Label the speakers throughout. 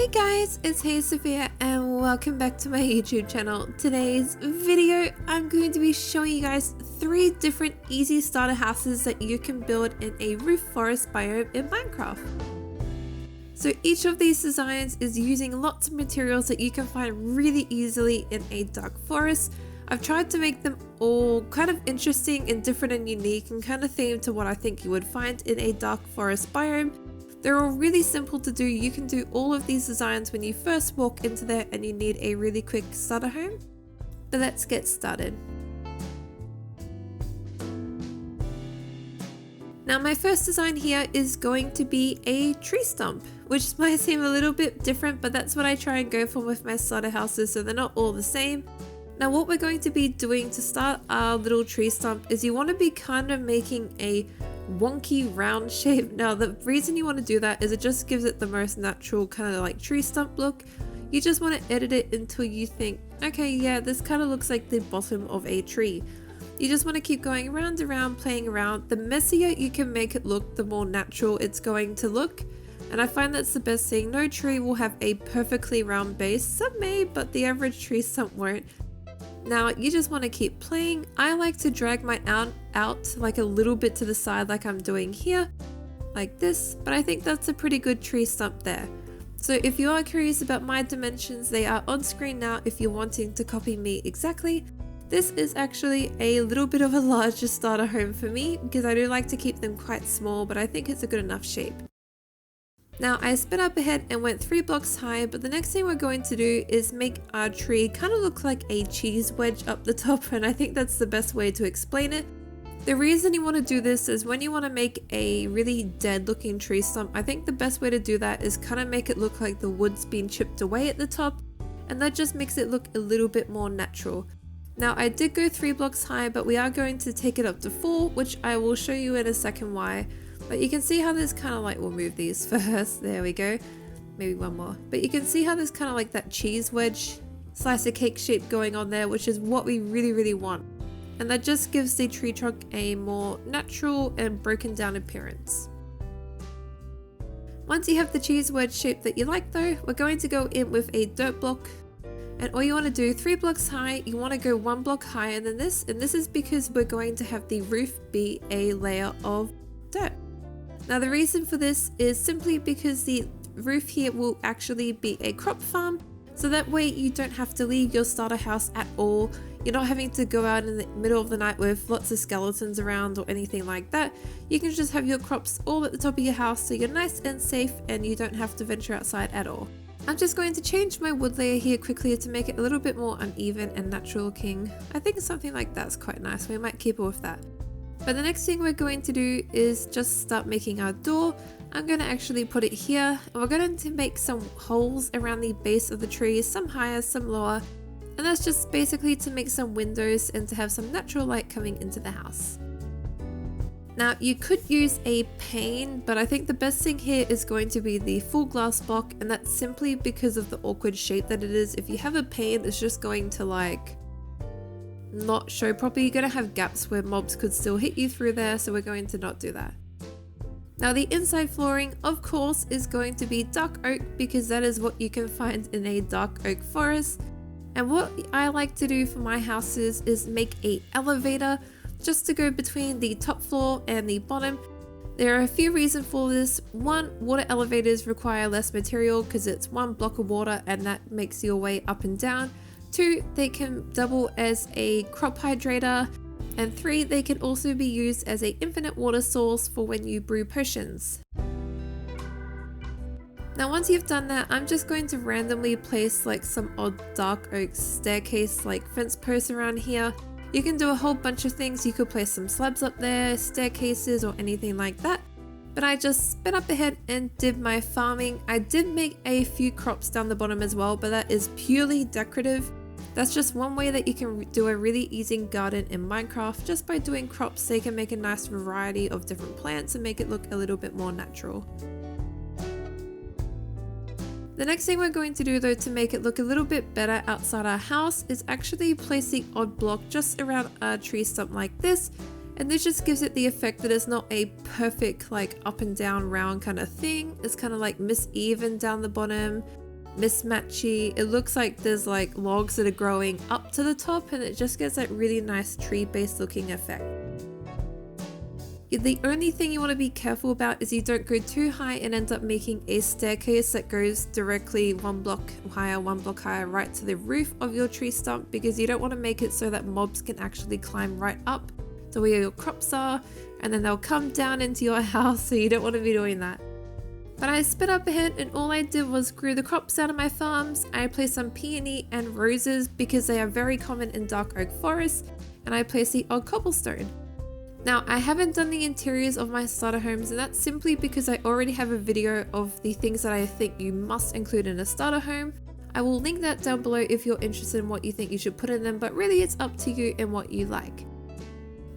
Speaker 1: Hey guys, it's Sophia and welcome back to my YouTube channel. Today's video, I'm going to be showing you guys 3 different easy starter houses that you can build in a roof forest biome in Minecraft. So each of these designs is using lots of materials that you can find really easily in a dark forest. I've tried to make them all kind of interesting and different and unique and kind of themed to what I think you would find in a dark forest biome. They're all really simple to do. You can do all of these designs when you first walk into there and you need a really quick starter home. But let's get started. Now my first design here is going to be a tree stump, which might seem a little bit different, but that's what I try and go for with my starter houses, so they're not all the same. Now what we're going to be doing to start our little tree stump is you want to be kind of making a wonky round shape. Now the reason you want to do that is it just gives it the most natural kind of like tree stump look. You just want to edit it until you think, okay, yeah, this kind of looks like the bottom of a tree. You just want to keep going around and around, playing around. The messier you can make it look, the more natural it's going to look. And I find that's the best thing. No tree will have a perfectly round base. Some may, but the average tree stump won't. Now you just want to keep playing. I like to drag mine out like a little bit to the side like I'm doing here, like this, but I think that's a pretty good tree stump there. So if you are curious about my dimensions, they are on screen now if you're wanting to copy me exactly. This is actually a little bit of a larger starter home for me because I do like to keep them quite small, but I think it's a good enough shape. Now I sped up ahead and went 3 blocks high, but the next thing we're going to do is make our tree kind of look like a cheese wedge up the top, and I think that's the best way to explain it. The reason you want to do this is when you want to make a really dead looking tree stump, I think the best way to do that is kind of make it look like the wood's been chipped away at the top, and that just makes it look a little bit more natural. Now I did go 3 blocks high, but we are going to take it up to 4, which I will show you in a second why. But you can see how there's kind of like, we'll move these first, there we go, maybe one more. But you can see how there's kind of like that cheese wedge, slice of cake shape going on there, which is what we really want. And that just gives the tree trunk a more natural and broken down appearance. Once you have the cheese wedge shape that you like though, we're going to go in with a dirt block. And all you want to do, 3 blocks high, you want to go 1 block higher than this. And this is because we're going to have the roof be a layer of dirt. Now the reason for this is simply because the roof here will actually be a crop farm, so that way you don't have to leave your starter house at all. You're not having to go out in the middle of the night with lots of skeletons around or anything like that. You can just have your crops all at the top of your house, so you're nice and safe and you don't have to venture outside at all. I'm just going to change my wood layer here quickly to make it a little bit more uneven and natural looking. I think something like that's quite nice. We might keep it with that. But the next thing we're going to do is just start making our door. I'm going to actually put it here, and we're going to make some holes around the base of the tree, some higher, some lower, and that's just basically to make some windows and to have some natural light coming into the house. Now you could use a pane, but I think the best thing here is going to be the full glass block, and that's simply because of the awkward shape that it is. If you have a pane, it's just going to like not show properly. You're going to have gaps where mobs could still hit you through there, so we're going to not do that. Now the inside flooring, of course, is going to be dark oak because that is what you can find in a dark oak forest. And what I like to do for my houses is make a elevator just to go between the top floor and the bottom. There are a few reasons for this. One, water elevators require less material because it's 1 block of water and that makes your way up and down. 2, they can double as a crop hydrator, and 3, they can also be used as an infinite water source for when you brew potions. Now once you've done that, I'm just going to randomly place like some odd dark oak staircase like fence posts around here. You can do a whole bunch of things. You could place some slabs up there, staircases or anything like that. But I just sped up ahead and did my farming. I did make a few crops down the bottom as well, but that is purely decorative. That's just one way that you can do a really easy garden in Minecraft. Just by doing crops, they can make a nice variety of different plants and make it look a little bit more natural. The next thing we're going to do though to make it look a little bit better outside our house is actually placing odd block just around our tree stump like this. And this just gives it the effect that it's not a perfect like up and down round kind of thing. It's kind of like miseven down the bottom. mismatchy. It looks like there's like logs that are growing up to the top, and it just gets that really nice tree-based looking effect. The only thing you want to be careful about is you don't go too high and end up making a staircase that goes directly one block higher right to the roof of your tree stump, because you don't want to make it so that mobs can actually climb right up to where your crops are and then they'll come down into your house, so you don't want to be doing that. But I sped up ahead and all I did was grew the crops out of my farms. I placed some peony and roses because they are very common in dark oak forests, and I placed the odd cobblestone. Now, I haven't done the interiors of my starter homes, and that's simply because I already have a video of the things that I think you must include in a starter home. I will link that down below if you're interested in what you think you should put in them, but really it's up to you and what you like.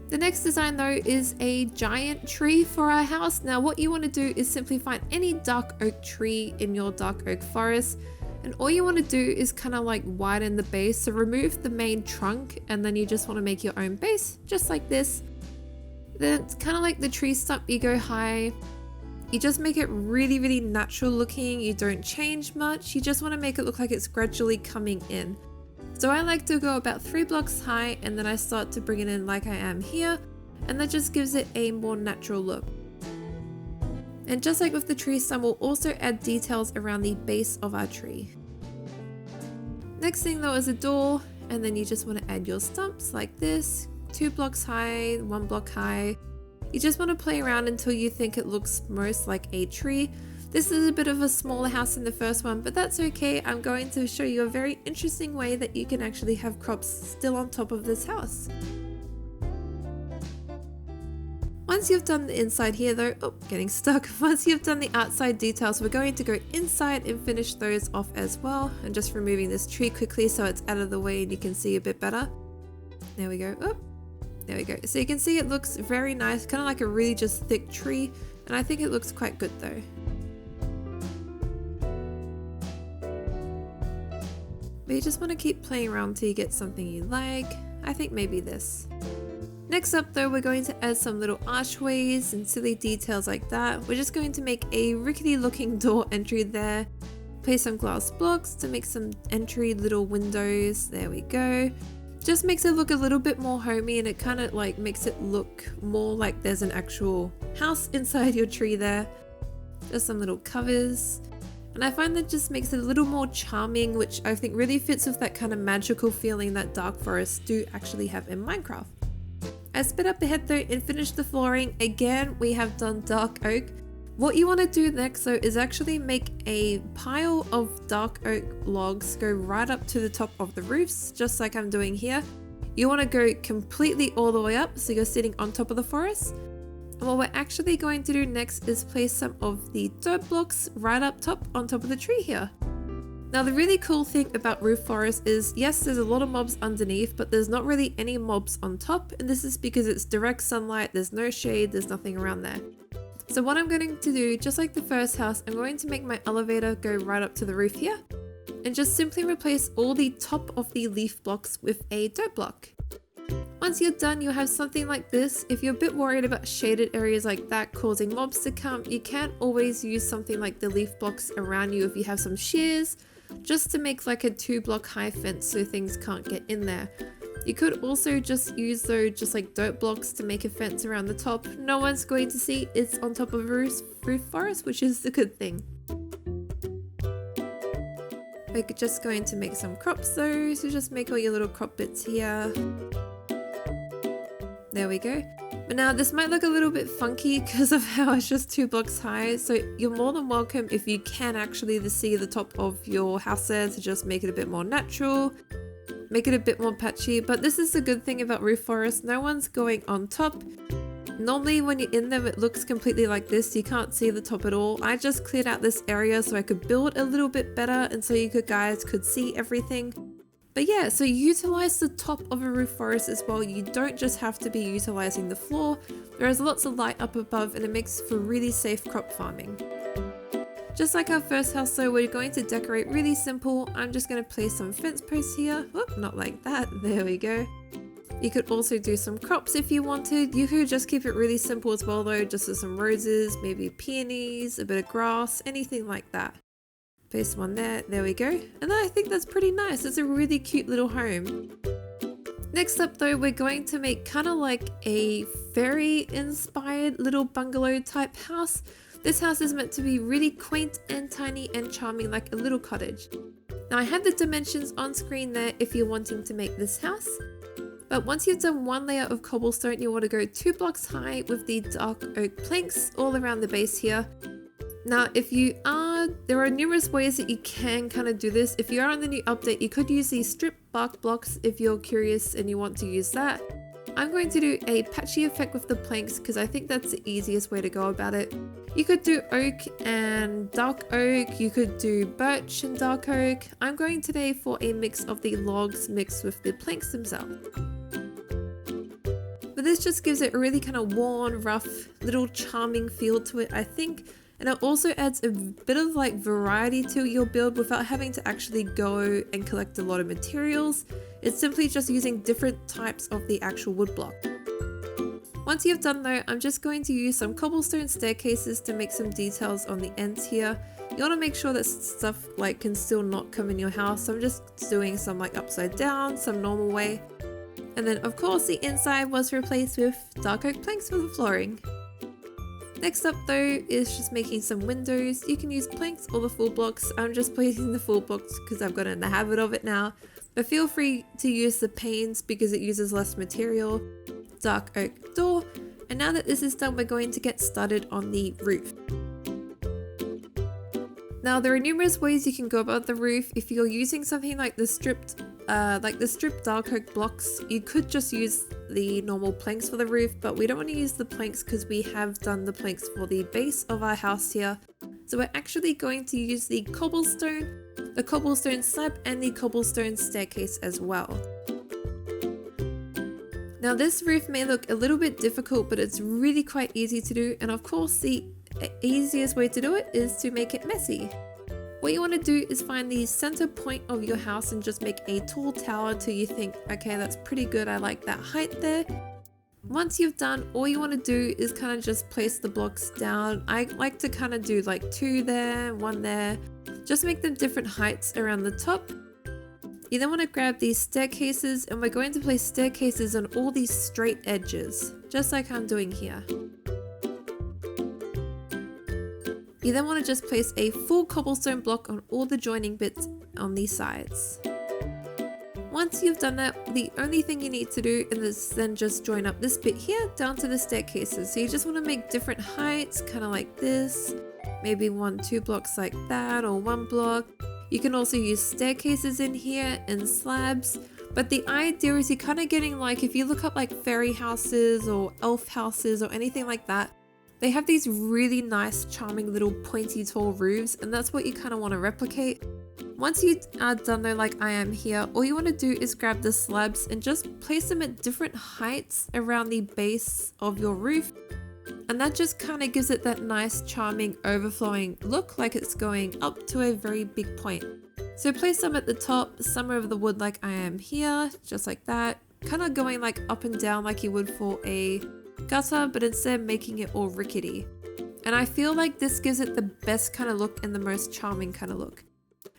Speaker 1: The next design though is a giant tree for our house. Now what you want to do is simply find any dark oak tree in your dark oak forest, and all you want to do is kind of like widen the base. So remove the main trunk and then you just want to make your own base, just like this. Then it's kind of like the tree stump, you go high. You just make it really, really natural looking. You don't change much. You just want to make it look like it's gradually coming in. So I like to go about 3 blocks high and then I start to bring it in like I am here, and that just gives it a more natural look. And just like with the tree stump, we'll also add details around the base of our tree. Next thing though is a door, and then you just want to add your stumps like this. 2 blocks high, 1 block high. You just want to play around until you think it looks most like a tree. This is a bit of a smaller house than the first one, but that's okay. I'm going to show you a very interesting way that you can actually have crops still on top of this house. Once you've done the inside here though, getting stuck. Once you've done the outside details, we're going to go inside and finish those off as well. I'm just removing this tree quickly so it's out of the way and you can see a bit better. There we go. There we go. So you can see it looks very nice, kind of like a really just thick tree, and I think it looks quite good though. But you just want to keep playing around till you get something you like. I think maybe this. Next up though, we're going to add some little archways and silly details like that. We're just going to make a rickety looking door entry there. Place some glass blocks to make some entry little windows. There we go. Just makes it look a little bit more homey, and it kind of like makes it look more like there's an actual house inside your tree there. Just some little covers. And I find that just makes it a little more charming, which I think really fits with that kind of magical feeling that dark forests do actually have in Minecraft. I sped up ahead though and finished the flooring. Again, we have done dark oak. What you want to do next though is actually make a pile of dark oak logs go right up to the top of the roofs, just like I'm doing here. You want to go completely all the way up so you're sitting on top of the forest. And what we're actually going to do next is place some of the dirt blocks right up top on top of the tree here. Now the really cool thing about roof forest is, yes, there's a lot of mobs underneath, but there's not really any mobs on top, and this is because it's direct sunlight, there's no shade, there's nothing around there. So what I'm going to do, just like the first house, I'm going to make my elevator go right up to the roof here, and just simply replace all the top of the leaf blocks with a dirt block. Once you're done, you'll have something like this. If you're a bit worried about shaded areas like that causing mobs to come, you can always use something like the leaf blocks around you if you have some shears, just to make like a 2 block high fence so things can't get in there. You could also just use those just like dirt blocks to make a fence around the top. No one's going to see it's on top of a roof forest, which is the good thing. We're just going to make some crops though, so just make all your little crop bits here. There we go. But now this might look a little bit funky because of how it's just 2 blocks high, so you're more than welcome if you can actually see the top of your house there to just make it a bit more natural. Make it a bit more patchy, but this is the good thing about roof forests. No one's going on top. Normally when you're in them it looks completely like this. You can't see the top at all. I just cleared out this area so I could build a little bit better and so you guys could see everything. But yeah, so utilize the top of a roof forest as well. You don't just have to be utilizing the floor. There is lots of light up above and it makes for really safe crop farming. Just like our first house though, we're going to decorate really simple. I'm just going to place some fence posts here. Whoop, not like that. There we go. You could also do some crops if you wanted. You could just keep it really simple as well though, just with some roses, maybe peonies, a bit of grass, anything like that. Place one there we go. And I think that's pretty nice. It's a really cute little home. Next up though, we're going to make kind of like a fairy inspired little bungalow type house. This house is meant to be really quaint and tiny and charming, like a little cottage. Now I have the dimensions on screen there if you're wanting to make this house. But once you've done one layer of cobblestone, you want to go 2 blocks high with the dark oak planks all around the base here. Now there are numerous ways that you can kind of do this. If you are on the new update, you could use these strip bark blocks if you're curious and you want to use that. I'm going to do a patchy effect with the planks because I think that's the easiest way to go about it. You could do oak and dark oak, you could do birch and dark oak. I'm going today for a mix of the logs mixed with the planks themselves. But this just gives it a really kind of worn, rough, little charming feel to it, I think. And it also adds a bit of like variety to your build without having to actually go and collect a lot of materials. It's simply just using different types of the actual wood block. Once you've done though, I'm just going to use some cobblestone staircases to make some details on the ends here. You want to make sure that stuff like can still not come in your house. So I'm just doing some like upside down, some normal way. And then of course the inside was replaced with dark oak planks for the flooring. Next up though is just making some windows. You can use planks or the full blocks. I'm just placing the full blocks because I've got in the habit of it now. But feel free to use the panes because it uses less material. Dark oak door. And now that this is done, we're going to get started on the roof. Now there are numerous ways you can go about the roof. If you're using something like the stripped dark oak blocks, you could just use the normal planks for the roof, but we don't want to use the planks because we have done the planks for the base of our house here. So we're actually going to use the cobblestone slab and the cobblestone staircase as well. Now this roof may look a little bit difficult, but it's really quite easy to do, and of course the easiest way to do it is to make it messy. What you want to do is find the center point of your house and just make a tall tower till you think, okay, that's pretty good, I like that height there. Once you've done, all you want to do is kind of just place the blocks down. I like to kind of do like 2 there, 1 there, just make them different heights around the top. You then want to grab these staircases, and we're going to place staircases on all these straight edges, just like I'm doing here. You then want to just place a full cobblestone block on all the joining bits on these sides. Once you've done that, the only thing you need to do is then just join up this bit here down to the staircases. So you just want to make different heights, kind of like this, maybe 2 blocks like that, or 1 block. You can also use staircases in here and slabs, but the idea is you're kind of getting like, if you look up like fairy houses or elf houses or anything like that, they have these really nice charming little pointy tall roofs, and that's what you kind of want to replicate. Once you are done though, like I am here, all you want to do is grab the slabs and just place them at different heights around the base of your roof. And that just kind of gives it that nice charming overflowing look, like it's going up to a very big point. So place some at the top, some over the wood like I am here, just like that. Kind of going like up and down like you would for a gutter, but instead making it all rickety. And I feel like this gives it the best kind of look and the most charming kind of look.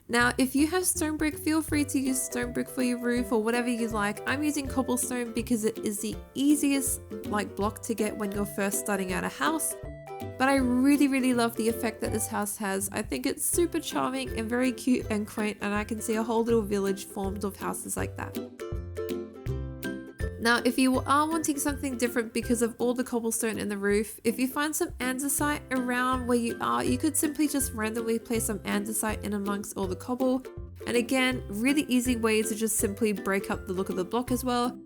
Speaker 1: Now, if you have stone brick, feel free to use stone brick for your roof or whatever you like. I'm using cobblestone because it is the easiest like block to get when you're first starting out a house. But I really love the effect that this house has. I think it's super charming and very cute and quaint, and I can see a whole little village formed of houses like that. Now, if you are wanting something different because of all the cobblestone in the roof, if you find some andesite around where you are, you could simply just randomly place some andesite in amongst all the cobble. And again, really easy way to just simply break up the look of the block as well.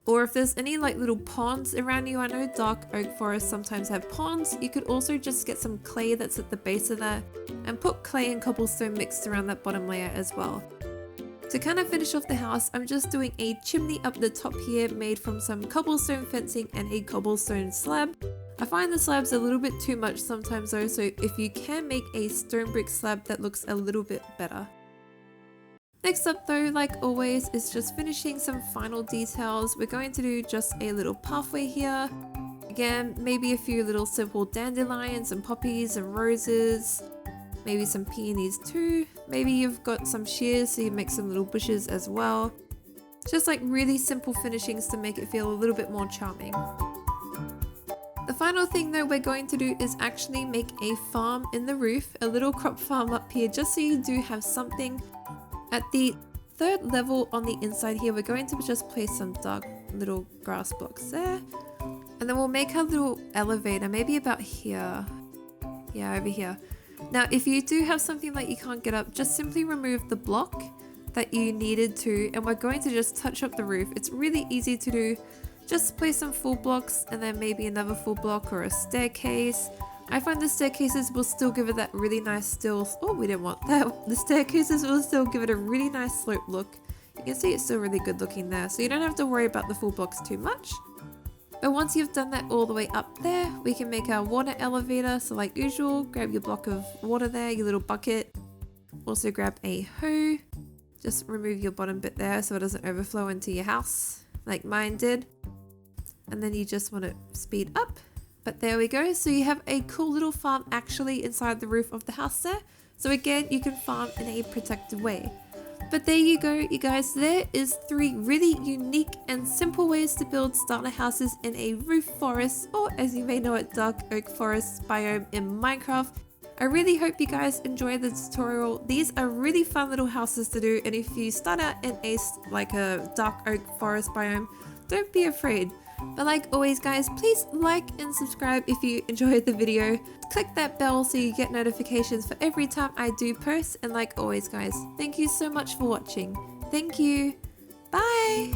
Speaker 1: Or if there's any like little ponds around you, I know dark oak forests sometimes have ponds, you could also just get some clay that's at the base of that and put clay and cobblestone mixed around that bottom layer as well. To kind of finish off the house, I'm just doing a chimney up the top here made from some cobblestone fencing and a cobblestone slab. I find the slabs a little bit too much sometimes though, so if you can make a stone brick slab, that looks a little bit better. Next up though, like always, is just finishing some final details. We're going to do just a little pathway here. Again, maybe a few little simple dandelions and poppies and roses. maybe some peonies too. Maybe you've got some shears so you make some little bushes as well. Just like really simple finishings to make it feel a little bit more charming. The final thing though we're going to do is actually make a farm in the roof, a little crop farm up here, just so you do have something. At the third level on the inside here, we're going to just place some dark little grass blocks there. And then we'll make our little elevator, maybe about here. Yeah, over here. Now, if you do have something that you can't get up, just simply remove the block that you needed to, and we're going to just touch up the roof. It's really easy to do. Just place some full blocks and then maybe another full block or a staircase. I find the staircases will still give it that really nice we didn't want that. The staircases will still give it a really nice slope look. You can see it's still really good looking there, so you don't have to worry about the full blocks too much. But once you've done that all the way up there, we can make our water elevator. So like usual, grab your block of water there, your little bucket. Also grab a hoe. Just remove your bottom bit there so it doesn't overflow into your house like mine did. And then you just want to speed up. But there we go. So you have a cool little farm actually inside the roof of the house there. So again, you can farm in a protected way. But there you go, you guys. There is 3 really unique and simple ways to build starter houses in a roof forest, or as you may know it, dark oak forest biome in Minecraft. I really hope you guys enjoy the tutorial. These are really fun little houses to do, and if you start out in a dark oak forest biome, don't be afraid. But like always guys, please like and subscribe if you enjoyed the video. Click that bell so you get notifications for every time I do post. And like always guys, thank you so much for watching. Thank you. Bye.